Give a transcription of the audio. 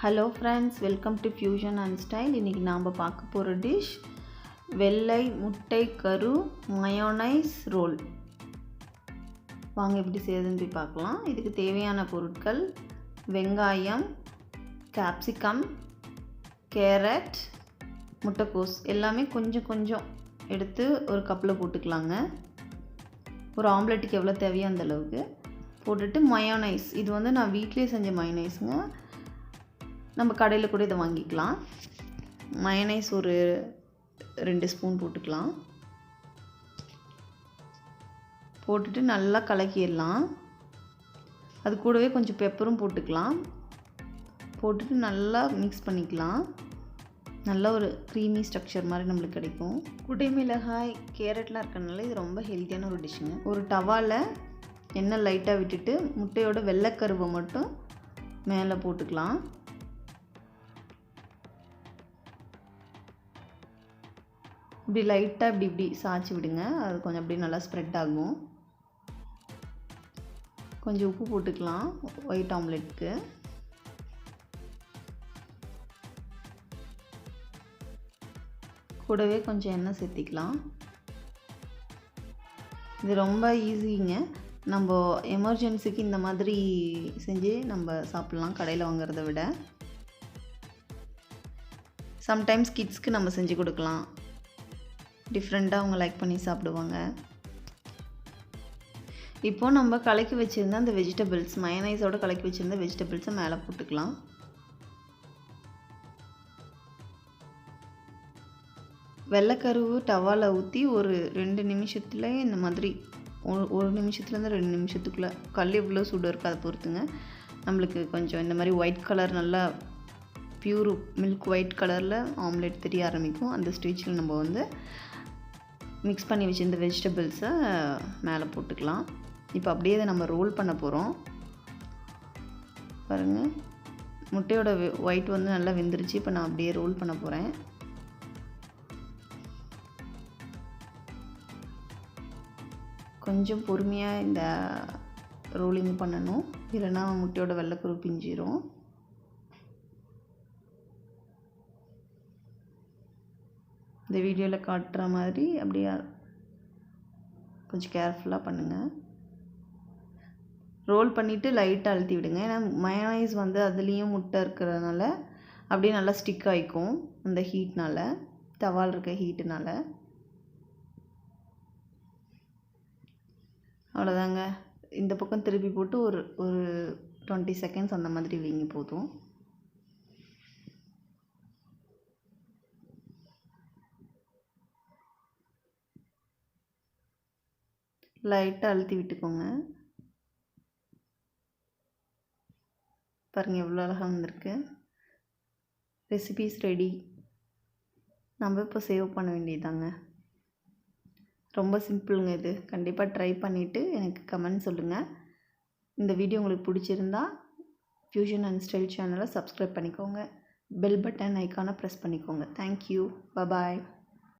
Hello friends, welcome to fusion and style. இன்றைக்கி நாம் பார்க்க போகிற டிஷ் வெள்ளை முட்டை கரு மயோனைஸ் ரோல். வாங்க எப்படி செய்யுதுன்னு போய் பார்க்கலாம். இதுக்கு தேவையான பொருட்கள் வெங்காயம், கேப்சிகம், கேரட், முட்டைக்கோஸ் எல்லாமே கொஞ்சம் கொஞ்சம் எடுத்து ஒரு கப்பில் போட்டுக்கலாங்க. ஒரு ஆம்லெட்டுக்கு எவ்வளோ தேவையோ அந்த அளவுக்கு போட்டுட்டு மயோனைஸ், இது வந்து நான் வீட்டிலே செஞ்ச மயோனைஸுங்க. நம்ம கடையில் கூட இதை வாங்கிக்கலாம். மயோனைஸ் ஒரு 2 ஸ்பூன் போட்டுக்கலாம். போட்டுட்டு நல்லா கலக்கிடலாம். அது கூடவே கொஞ்சம் பெப்பரும் போட்டுக்கலாம். போட்டுட்டு நல்லா மிக்ஸ் பண்ணிக்கலாம். நல்ல ஒரு க்ரீமி ஸ்ட்ரக்சர் மாதிரி நம்மளுக்கு கிடைக்கும். குடை மிளகாய், கேரட்லாம் இருக்கிறதுனால இது ரொம்ப ஹெல்த்தியான ஒரு டிஷ்ஷுங்க. ஒரு டவாவில் எண்ணெய் லைட்டாக விட்டுட்டு முட்டையோட வெள்ளைக்கருவை மட்டும் மேலே போட்டுக்கலாம். இப்படி லைட்டாக இப்படி சாய்ச்சி விடுங்க. அது கொஞ்சம் அப்படி நல்லா ஸ்ப்ரெட் ஆகும். கொஞ்சம் உப்பு போட்டுக்கலாம் ஒயிட் ஆம்லெட்டுக்கு. கூடவே கொஞ்சம் எண்ணெய் சேர்த்திக்கலாம். இது ரொம்ப ஈஸிங்க. நம்ம எமர்ஜென்சிக்கு இந்த மாதிரி செஞ்சு நம்ம சாப்பிட்லாம் கடையில் வாங்குறத விட. சம்டைம்ஸ் கிட்ஸ்க்கு நம்ம செஞ்சு கொடுக்கலாம். டிஃப்ரெண்ட்டாக அவங்க லைக் பண்ணி சாப்பிடுவாங்க. இப்போது நம்ம கலக்கி வச்சுருந்த அந்த வெஜிடபிள்ஸ், மயோனைஸோடு கலக்கி வச்சுருந்த வெஜிடபிள்ஸை மேலே போட்டுக்கலாம். வெள்ளைக்கருவு டவாவில் ஊற்றி ஒரு 2 நிமிஷத்தில் இந்த மாதிரி 1 நிமிஷத்துலேருந்து 2 நிமிஷத்துக்குள்ளே கல் எவ்வளோ சூடு இருக்குது அதை பொறுத்துங்க. நம்மளுக்கு கொஞ்சம் இந்த மாதிரி ஒயிட் கலர், நல்லா பியூர் மில்க் ஒயிட் கலரில் ஆம்லெட் தெரிய ஆரம்பிக்கும். அந்த ஸ்டேஜில் நம்ம வந்து மிக்ஸ் பண்ணி வச்சுருந்த வெஜிடபிள்ஸை மேலே போட்டுக்கலாம். இப்போ அப்படியே அதை நம்ம ரோல் பண்ண போகிறோம். பாருங்கள், முட்டையோட ஒயிட் வந்து நல்லா வெந்துருச்சு. இப்போ நான் அப்படியே ரோல் பண்ண போகிறேன். கொஞ்சம் பொறுமையாக இந்த ரோலிங் பண்ணணும், இல்லைன்னா முட்டையோட வெள்ளைக்கரு பிஞ்சிரும். இந்த வீடியோவில் காட்டுற மாதிரி அப்படியே கொஞ்சம் கேர்ஃபுல்லாக பண்ணுங்கள். ரோல் பண்ணிவிட்டு லைட்டாக அழுத்தி விடுங்க. ஏன்னா மயோனைஸ் வந்து அதுலேயும் முட்டை இருக்கிறதுனால அப்படியே நல்லா ஸ்டிக் ஆகிக்கும். அந்த ஹீட்னால், தவால் இருக்க ஹீட்டுனால். அவ்வளோதாங்க. இந்த பக்கம் திருப்பி போட்டு ஒரு 20 செகண்ட்ஸ் அந்த மாதிரி வைங்க போதும். லைட்டாக அழுத்தி விட்டுக்கோங்க. பாருங்கள் எவ்வளோ அழகாக வந்திருக்கு. Recipes ready. நம்ம இப்போ சேவ் பண்ண வேண்டியதாங்க. ரொம்ப சிம்பிளுங்க இது. கண்டிப்பாக ட்ரை பண்ணிவிட்டு எனக்கு கமெண்ட் சொல்லுங்கள். இந்த வீடியோ உங்களுக்கு பிடிச்சிருந்தா ஃபியூஷன் அண்ட் ஸ்டைல் சேனலை சப்ஸ்கிரைப் பண்ணிக்கோங்க. பெல் பட்டன் ஐக்கானை ப்ரெஸ் பண்ணிக்கோங்க. தேங்க்யூ. பாய்.